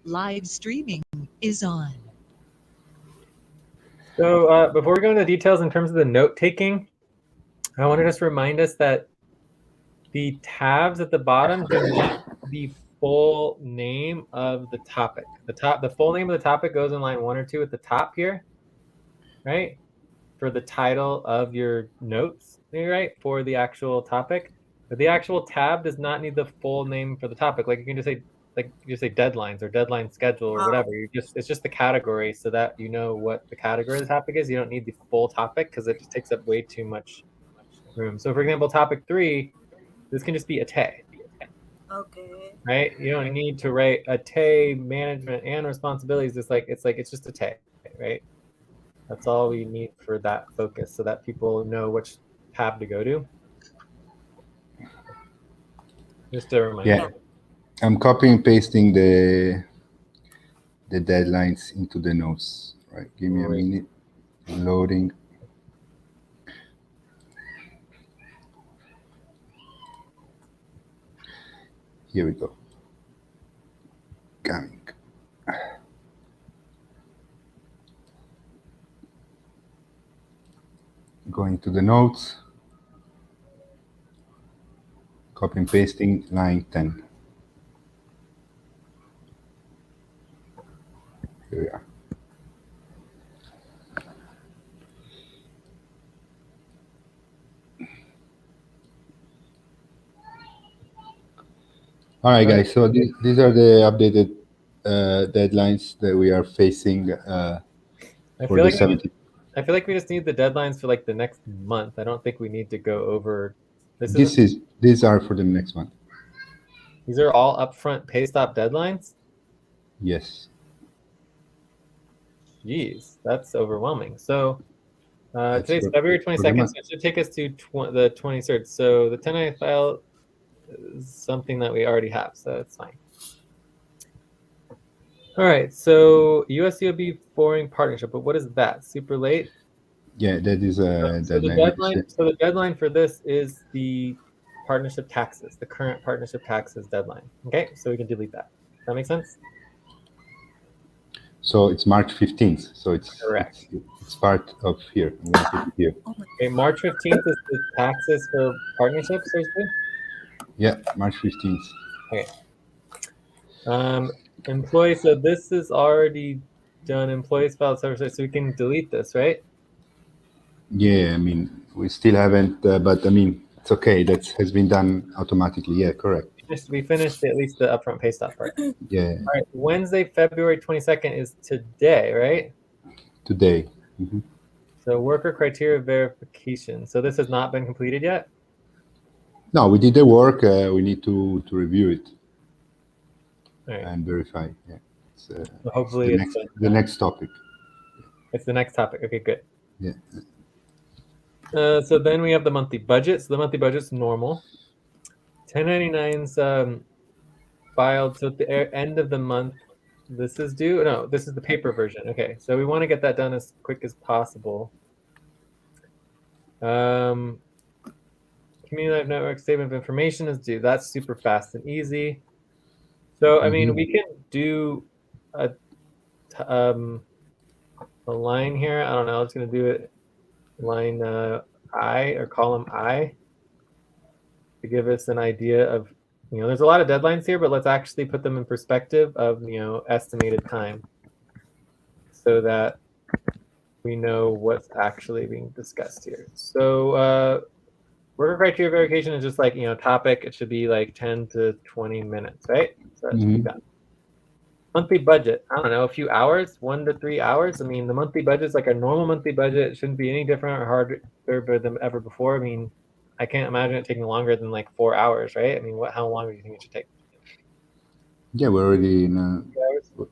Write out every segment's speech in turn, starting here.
Live streaming is on. So before we go into the details in terms of the note taking, I want to just remind us that the tabs at the bottom do not the full name of the topic. The full name of the topic goes in line 1 or 2 at the top here, right? For the title of your notes, right? For the actual topic. But the actual tab does not need the full name for the topic. Like you can just say deadlines or deadline schedule or whatever. It's just the category so that you know what the category of the topic is. You don't need the full topic because it just takes up way too much room. So for example, topic 3, this can just be a TAE. Okay. Right? You don't need to write a TAE management and responsibilities. It's just a TAE, right? That's all we need for that focus so that people know which tab to go to. Just a reminder. Yeah, I'm copying and pasting the deadlines into the notes. Right, give me a minute. Loading. Here we go. Coming. Going to the notes. Copy and pasting line 10. Here we are. All right, guys. So these are the updated deadlines that we are facing for the 17th. I feel like we just need the deadlines for like the next month. I don't think we need to go over. These are for the next month. These are all upfront pay stop deadlines? Yes. Jeez, that's overwhelming. So today's February 22nd, so it should take us to the 23rd. So the 1099 file is something that we already have, so it's fine. All right, so USCOB Boring Partnership, but what is that? Super late? Yeah, that is a deadline. So the deadline for this is the partnership taxes, the current partnership taxes deadline. Okay, so we can delete that. Does that make sense? So it's March 15th. So it's correct. It's part of here. I'm going to put it here. Okay, March 15th is the taxes for partnerships, Thursday? Yeah, March 15th. Okay. Employee, so this is already done. Employees filed service, so we can delete this, right? Yeah, I mean, we still haven't, but I mean, it's okay. That has been done automatically. Yeah, correct. We finished at least the upfront pay stop part. Yeah. All right, Wednesday, February 22nd is today, right? Today. Mm-hmm. So worker criteria verification. So this has not been completed yet? No, we did the work. We need to review it. Right. And verify. Yeah. So hopefully it's the next topic. It's the next topic. Okay, good. Yeah. So then we have the monthly budget. So the monthly budget's normal. 1099's filed. So at the end of the month, this is due. No, this is the paper version. Okay, so we want to get that done as quick as possible. Community Life Network Statement of Information is due. That's super fast and easy. So, I mean, we can do a line here. I don't know. I'm just going to do it line I or column I to give us an idea of, there's a lot of deadlines here, but let's actually put them in perspective of, estimated time so that we know what's actually being discussed here. So, worker criteria verification is just like, topic. It should be like 10 to 20 minutes, right? So that should be done. Monthly budget, I don't know, a few hours, 1 to 3 hours. I mean, the monthly budget is like a normal monthly budget. It shouldn't be any different or harder than ever before. I mean, I can't imagine it taking longer than like 4 hours, right? I mean, how long do you think it should take? Yeah, we're already in 2 hours?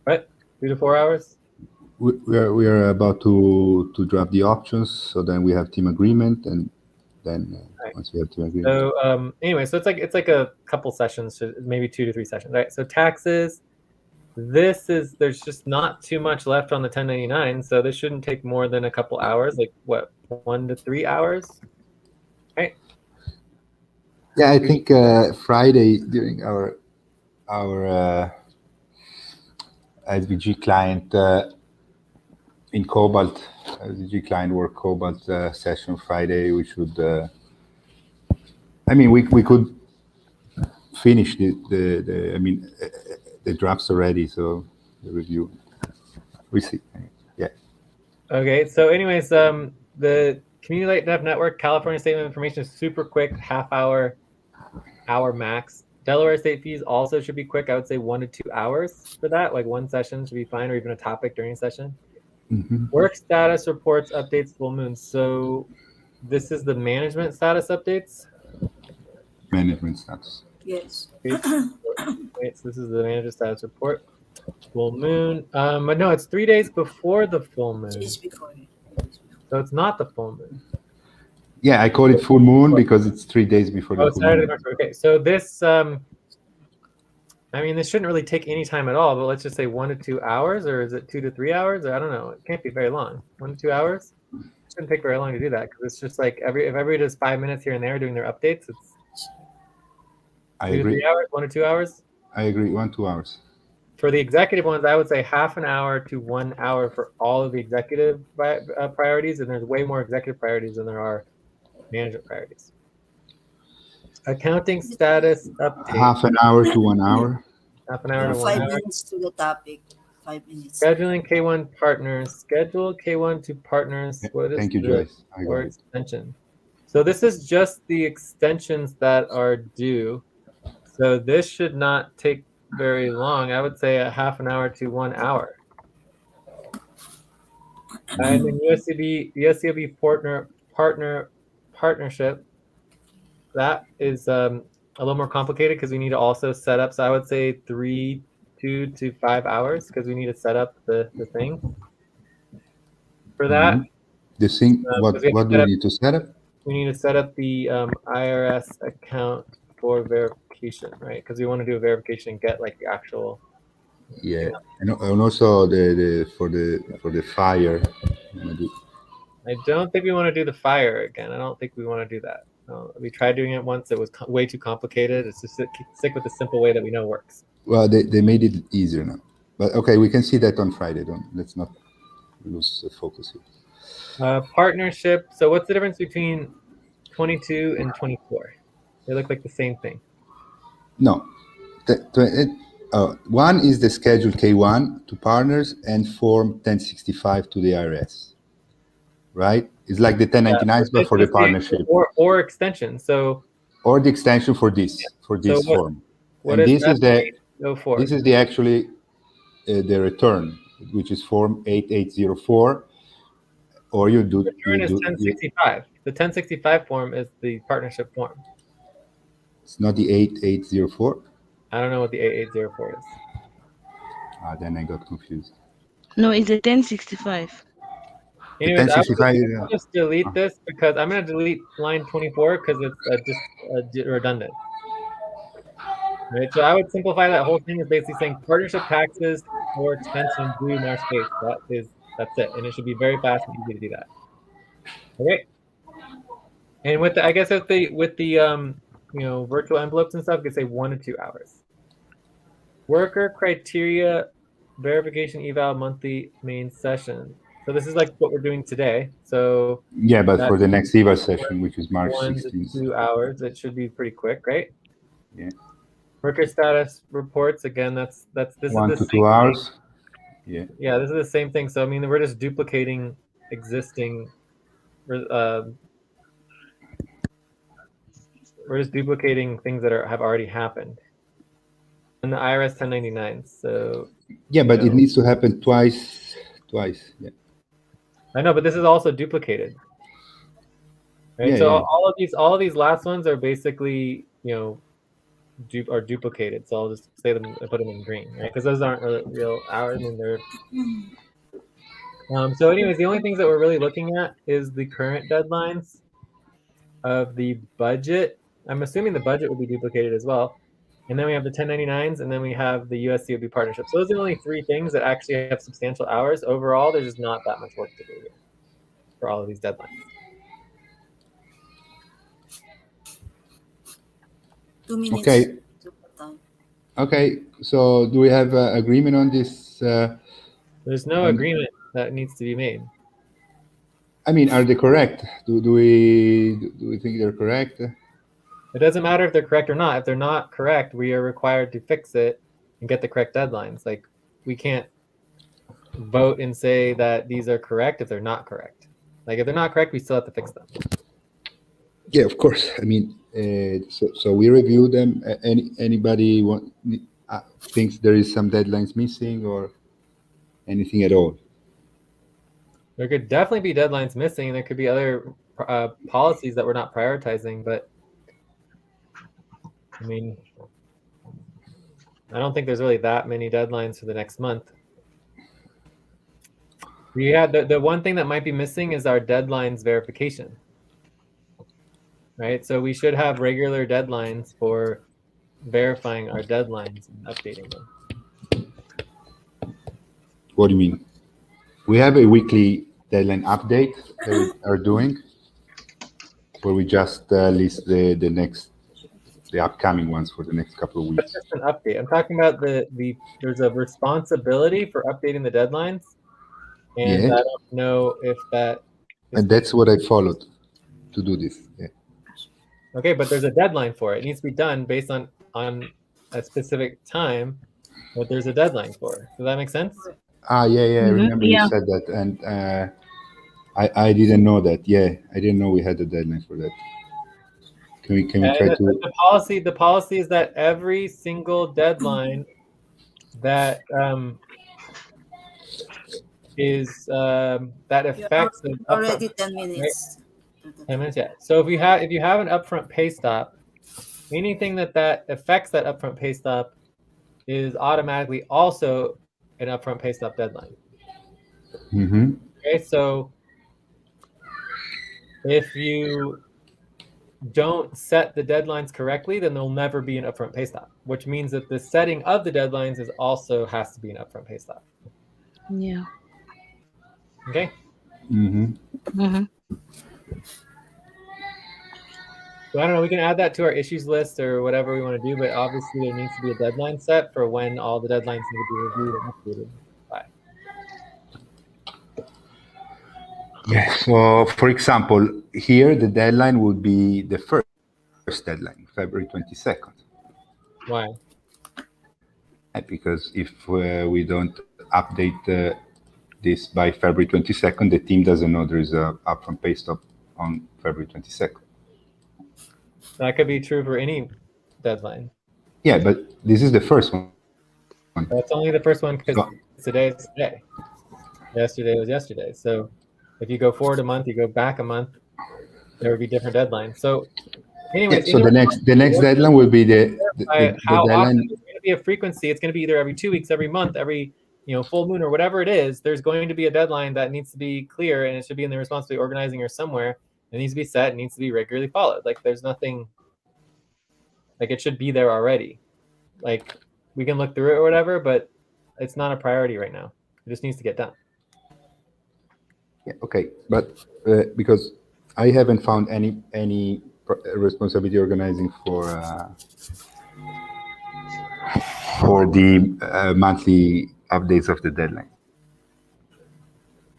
What? 2 to 4 hours? We are about to draft the options, so then we have team agreement, and then once we have team agreement. So anyway, so it's like a couple sessions, maybe 2 to 3 sessions, right? So taxes, there's just not too much left on the 1099, so this shouldn't take more than a couple hours, like what, 1 to 3 hours, right? Yeah, I think Friday during our our SVG client in Cobalt, SVG client work Cobalt session Friday. We should. I mean, we could finish the drafts already, so the review. We see. Yeah. Okay. So, anyways, the Community Light Dev Network California Statement of Information is super quick, hour max. Delaware State fees also should be quick. I would say 1 to 2 hours for that. Like one session should be fine, or even a topic during a session. Mm-hmm. Work status reports, updates, full moon. So this is the management status updates. Management status. Yes. Wait, so this is the management status report. Full moon. But no, it's 3 days before the full moon. Just before. So it's not the full moon. Yeah, I call it full moon because it's 3 days before the full Saturday, moon. okay, so this, I mean, this shouldn't really take any time at all, but let's just say 1 to 2 hours, or is it 2 to 3 hours? Or I don't know. It can't be very long. 1 to 2 hours? It shouldn't take very long to do that because it's just like if everybody does 5 minutes here and there doing their updates, it's I 2 to agree. 3 hours, 1 to 2 hours. I agree. 1 2 hours. For the executive ones, I would say half an hour to 1 hour for all of the executive priorities, and there's way more executive priorities than there are management priorities. Accounting status update. Half an hour to 1 hour. Half an hour to 1 5 hour. minutes to the topic. 5 minutes. Scheduling K1 partners. Schedule K1 to partners. What is Thank you, this? Joyce. I Or got it. extension. So this is just the extensions that are due. So this should not take very long. I would say a half an hour to 1 hour. And then USCB partnership. That is a little more complicated because we need to also set up. So I would say 2 to 5 hours because we need to set up the thing. For that, The thing, what do we need to set up? we need to set up the IRS account for verification, right? Because we want to do a verification and get like the actual. Yeah, and also the for the fire. I don't think we want to do the fire again. I don't think we want to do that. We tried doing it once. It was way too complicated. It's just stick with the simple way that we know works. Well, they made it easier now. But okay, we can see that on Friday. Let's not lose focus here. Partnership. So what's the difference between 22 and 24? They look like the same thing. No. One is the Schedule K1 to partners and Form 1065 to the IRS. Right? It's like the 1099s, but for the partnership. Or extension. So. Or the extension for this form. What and is this is the actually the return, which is Form 8804. Or you do. Return is 1065. The 1065 form is the partnership form. It's not the 8804. I don't know what the 8804 is. Then I got confused. No, it's a 1065. Anyways, I'll just delete this because I'm going to delete line 24 because it's just redundant. Right, so I would simplify that whole thing as basically saying partnership taxes or extension due March 8th. That's it, and it should be very fast and easy to do that. Okay. And with the, I guess with the virtual envelopes and stuff, you could say 1 to 2 hours. Worker criteria verification eval monthly main session. So this is like what we're doing today. So yeah, but for the next eval session, which is March 16th. 1 to 2 hours. It should be pretty quick, right? Yeah. Worker status reports again. This 1 is the to 2 hours. Yeah. Yeah, this is the same thing. So I mean, we're just duplicating existing. We're just duplicating things that have already happened. And the IRS 1099. So. Yeah, but it needs to happen twice. Yeah. I know, but this is also duplicated. Right. Yeah, so yeah. all of these last ones are basically are duplicated. So I'll just say them and put them in green, right? Because those aren't real hours. I mean, they're. So anyways, the only things that we're really looking at is the current deadlines of the budget. I'm assuming the budget will be duplicated as well. And then we have the 1099s, and then we have the USCOB partnership. So those are the only 3 things that actually have substantial hours. Overall, there's just not that much work to do here for all of these deadlines. 2 minutes. Okay. Okay, so do we have agreement on this? There's no agreement that needs to be made. I mean, are they correct? Do we think they're correct? It doesn't matter if they're correct or not. If they're not correct, we are required to fix it and get the correct deadlines. Like, we can't vote and say that these are correct if they're not correct. Like, if they're not correct, we still have to fix them. Yeah, of course. I mean, so we review them. Anybody thinks there is some deadlines missing or anything at all? There could definitely be deadlines missing, and there could be other policies that we're not prioritizing. But I mean, I don't think there's really that many deadlines for the next month. We had the one thing that might be missing is our deadlines verification. Right? So we should have regular deadlines for verifying our deadlines and updating them. What do you mean? We have a weekly deadline update that we are doing, where we just list the upcoming ones for the next couple of weeks. That's just an update. I'm talking about there's a responsibility for updating the deadlines, and Yeah. I don't know if that. And that's what I followed to do this. Yeah. Okay, but there's a deadline for it. It needs to be done based on a specific time, but there's a deadline for it. Does that make sense? Yeah. I remember you said that, and I didn't know that. Yeah, I didn't know we had a deadline for that. Can we try to? The policy is that every single deadline that that affects already 10 minutes. Right? 10 minutes, yeah. So if you have an upfront pay stop, anything that affects that upfront pay stop is automatically also an upfront pay stop deadline. Mm-hmm. Okay, so if you don't set the deadlines correctly, then there'll never be an upfront pay stop, which means that the setting of the deadlines has to be an upfront pay stop. Yeah. Okay. Mm-hmm. Mm-hmm. So I don't know, we can add that to our issues list or whatever we want to do, but obviously there needs to be a deadline set for when all the deadlines need to be reviewed and updated by. Yeah. So, for example, here the deadline would be the first deadline, February 22nd. Why? Because if we don't update this by February 22nd, the team doesn't know there is a upfront pay stop on February 22nd. That could be true for any deadline. Yeah, but this is the first one. That's only the first one because today is today. Yesterday was yesterday. So if you go forward a month, you go back a month, there would be different deadlines. So anyways, so the next deadline will be the how deadline. often it's going to be a frequency. It's going to be either every 2 weeks, every month, every full moon or whatever it is. There's going to be a deadline that needs to be clear, and it should be in the responsibility organizing or somewhere. It needs to be set. It needs to be regularly followed. Like there's nothing. Like it should be there already. Like we can look through it or whatever, but it's not a priority right now. It just needs to get done. Yeah, okay, but because I haven't found any responsibility organizing for the monthly updates of the deadline.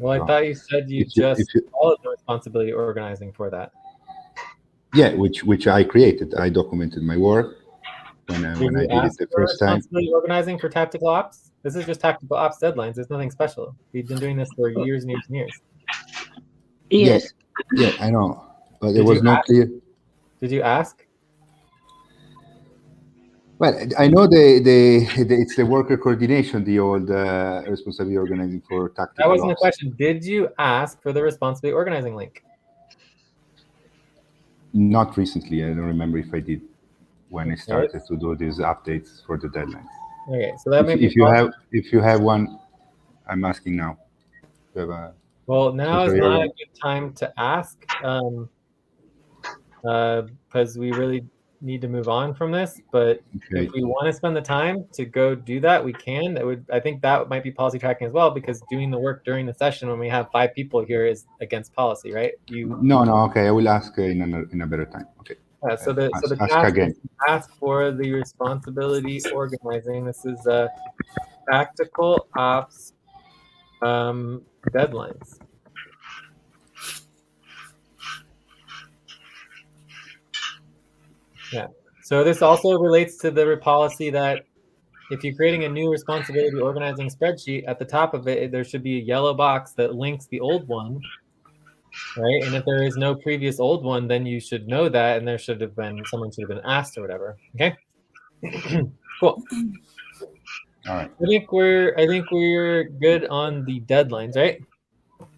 Well, I thought you said you followed the responsibility organizing for that. Yeah, which I created. I documented my work when I did it the first time. Responsibility organizing for tactical ops? This is just tactical ops deadlines. There's nothing special. We've been doing this for years and years and years. Yes. Yeah, I know, but there was no clear. Did you ask? Well, I know it's the worker coordination, the old responsibility organizing for tactical. That wasn't ops. the question. Did you ask for the responsibility organizing link? Not recently. I don't remember if I did when I started to do these updates for the deadlines. Okay, so that may be if you have one, I'm asking now. You have a well, now is not a good time to ask because we really need to move on from this. But if we want to spend the time to go do that, we can. I think that might be policy tracking as well, because doing the work during the session when we have 5 people here is against policy, right? No. Okay, I will ask in a better time. Okay. So the Ask task again. is ask for the responsibility organizing. This is tactical ops deadlines. Yeah. So this also relates to the policy that if you're creating a new responsibility organizing spreadsheet, at the top of it, there should be a yellow box that links the old one, right? And if there is no previous old one, then you should know that, and there should have been, someone should have been asked or whatever. Okay. Cool. All right. I think we're good on the deadlines, right?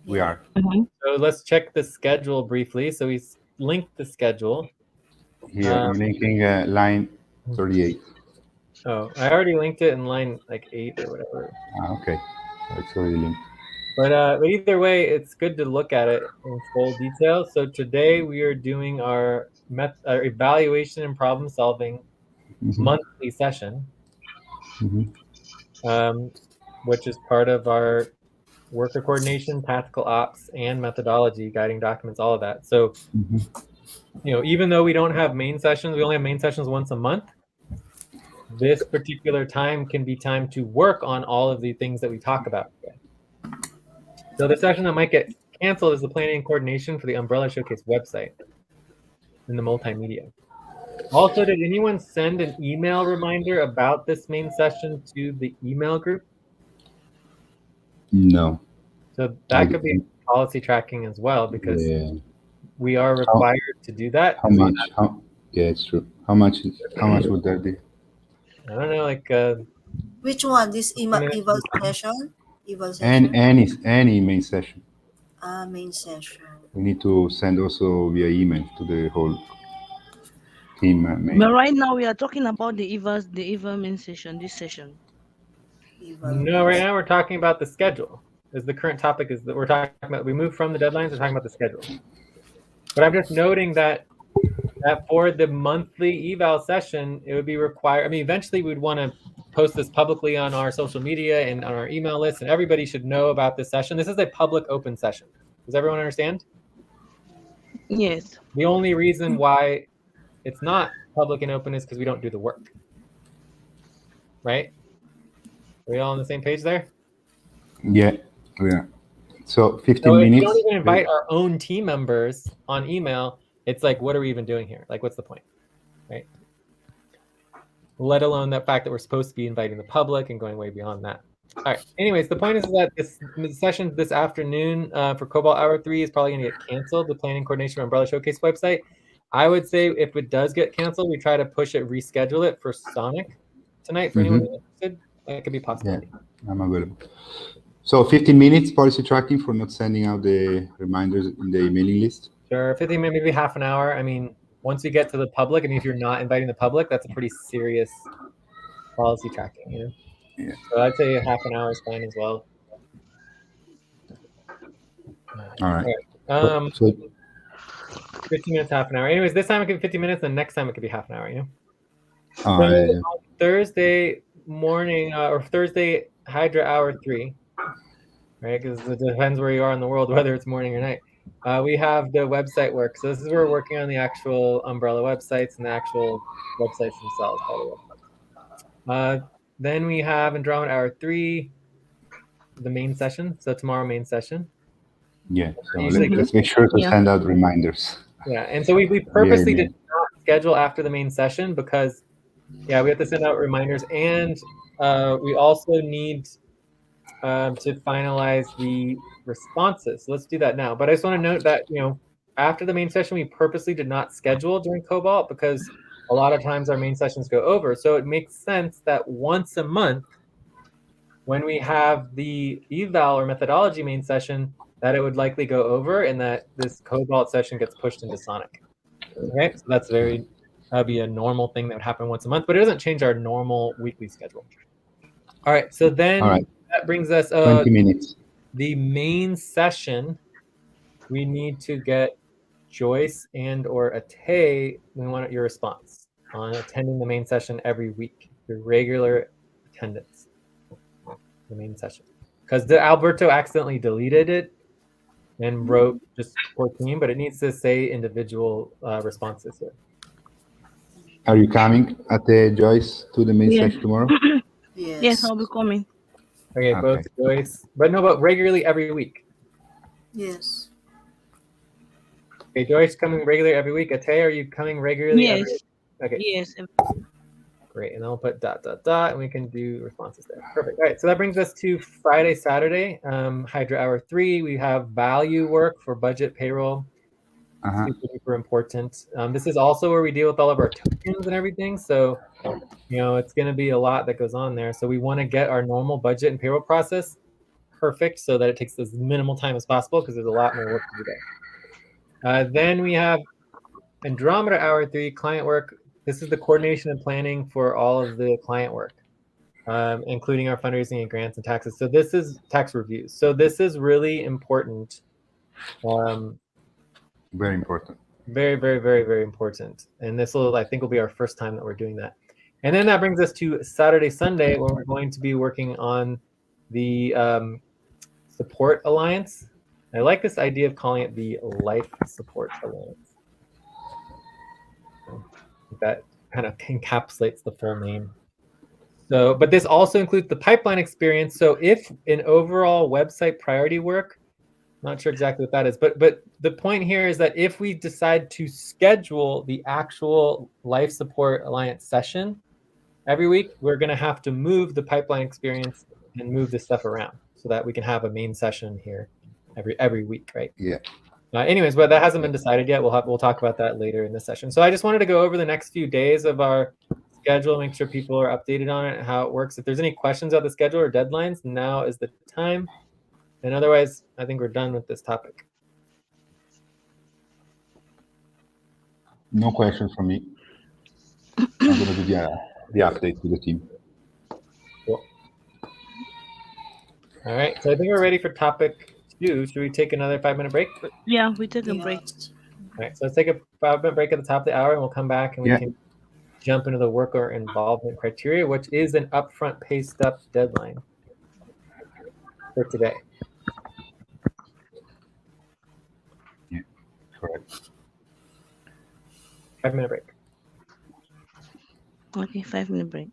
We are. So let's check the schedule briefly. So we linked the schedule. Here I'm linking line 38. Oh, I already linked it in line like 8 or whatever. Okay. It's already linked. But either way, it's good to look at it in full detail. So today we are doing our evaluation and problem solving monthly session, which is part of our worker coordination, tactical ops, and methodology, guiding documents, all of that. So, even though we don't have main sessions, we only have main sessions once a month. This particular time can be time to work on all of the things that we talk about today. So the session that might get canceled is the planning and coordination for the Umbrella Showcase website in the multimedia. Also, did anyone send an email reminder about this main session to the email group? No. So that could be policy tracking as well, because we are required to do that. How much? Yeah, it's true. How much would that be? I don't know, like Which one? This eval session? Eval session? Any main session. Main session. We need to send also via email to the whole team. But right now we are talking about the eval main session, this session. No, right now we're talking about the schedule. Is the current topic is that we're talking about, we moved from the deadlines, we're talking about the schedule. But I'm just noting that for the monthly eval session, it would be required. I mean, eventually we'd want to post this publicly on our social media and on our email list, and everybody should know about this session. This is a public open session. Does everyone understand? Yes. The only reason why it's not public and open is because we don't do the work. Right? Are we all on the same page there? Yeah. So 15 so minutes. If we don't even invite our own team members on email, it's like, what are we even doing here? Like, what's the point? Right? Let alone the fact that we're supposed to be inviting the public and going way beyond that. All right. Anyways, the point is that this session this afternoon for Cobalt Hour 3 is probably going to get canceled, the Planning Coordination Umbrella Showcase website. I would say if it does get canceled, we try to push it, reschedule it for Sonic tonight for anyone interested. That could be possible. Yeah, I'm available. So 15 minutes policy tracking for not sending out the reminders in the emailing list? Sure, 15 minutes, maybe half an hour. I mean, once we get to the public, I mean, if you're not inviting the public, that's a pretty serious policy tracking, you know? Yeah. So I'd say half an hour is fine as well. All right. So 15 minutes, half an hour. Anyways, this time it could be 50 minutes, and next time it could be half an hour, you know? On Thursday morning, or Thursday Hydra Hour 3, right? Because it depends where you are in the world, whether it's morning or night. We have the website work. So this is where we're working on the actual Umbrella websites and the actual websites themselves. Then we have Andromeda Hour 3, the main session. So tomorrow, main session. Yeah, so let's make sure to send out reminders. Yeah, and so we purposely did not schedule after the main session because, we have to send out reminders, and we also need to finalize the responses. So let's do that now. But I just want to note that, after the main session, we purposely did not schedule during Cobalt because a lot of times our main sessions go over. So it makes sense that once a month, when we have the eval or methodology main session, that it would likely go over and that this Cobalt session gets pushed into Sonic. Okay, so that'd be a normal thing that would happen once a month, but it doesn't change our normal weekly schedule. All right, so then that brings us 20 minutes. The main session. We need to get Joyce and or Ate. We want your response on attending the main session every week, your regular attendance, the main session. Because Alberto accidentally deleted it and wrote just 14, but it needs to say individual responses here. Are you coming at the Joyce to the main Yes. session tomorrow? Yes. Yes, I'll be coming. Okay, Okay. both Joyce. But regularly every week. Yes. Okay, Joyce coming regularly every week. Ate, are you coming regularly every Yes. week? Okay, Yes. great. And then I'll put ... and we can do responses there. Perfect. All right, so that brings us to Friday, Saturday. Hydra Hour 3, we have value work for budget payroll. Uh-huh. Super important. This is also where we deal with all of our tokens and everything. So, it's going to be a lot that goes on there. So we want to get our normal budget and payroll process perfect so that it takes as minimal time as possible because there's a lot more work to do there. Then we have Andromeda Hour 3, client work. This is the coordination and planning for all of the client work, including our fundraising and grants and taxes. So this is tax reviews. So this is really important. Very important. Very, very, very, very important. And this will, I think, will be our first time that we're doing that. And then that brings us to Saturday, Sunday, where we're going to be working on the Support Alliance. I like this idea of calling it the Life Support Alliance. That kind of encapsulates the full name. So, but this also includes the pipeline experience. So if an overall website priority work, not sure exactly what that is, but the point here is that if we decide to schedule the actual Life Support Alliance session every week, we're going to have to move the pipeline experience and move this stuff around so that we can have a main session here every week, right? Yeah. Anyways, but that hasn't been decided yet. We'll talk about that later in the session. So I just wanted to go over the next few days of our schedule, make sure people are updated on it, how it works. If there's any questions about the schedule or deadlines, now is the time. And otherwise, I think we're done with this topic. No questions from me. I'm going to do the update to the team. Cool. All right, so I think we're ready for topic 2. Should we take another 5-minute break? Yeah, we take a break. Yes. All right, so let's take a 5-minute break at the top of the hour, and we'll come back and we can jump into the worker involvement criteria, which is an upfront pay stub deadline for today. Yeah, correct. 5-minute break. Okay, 5-minute break.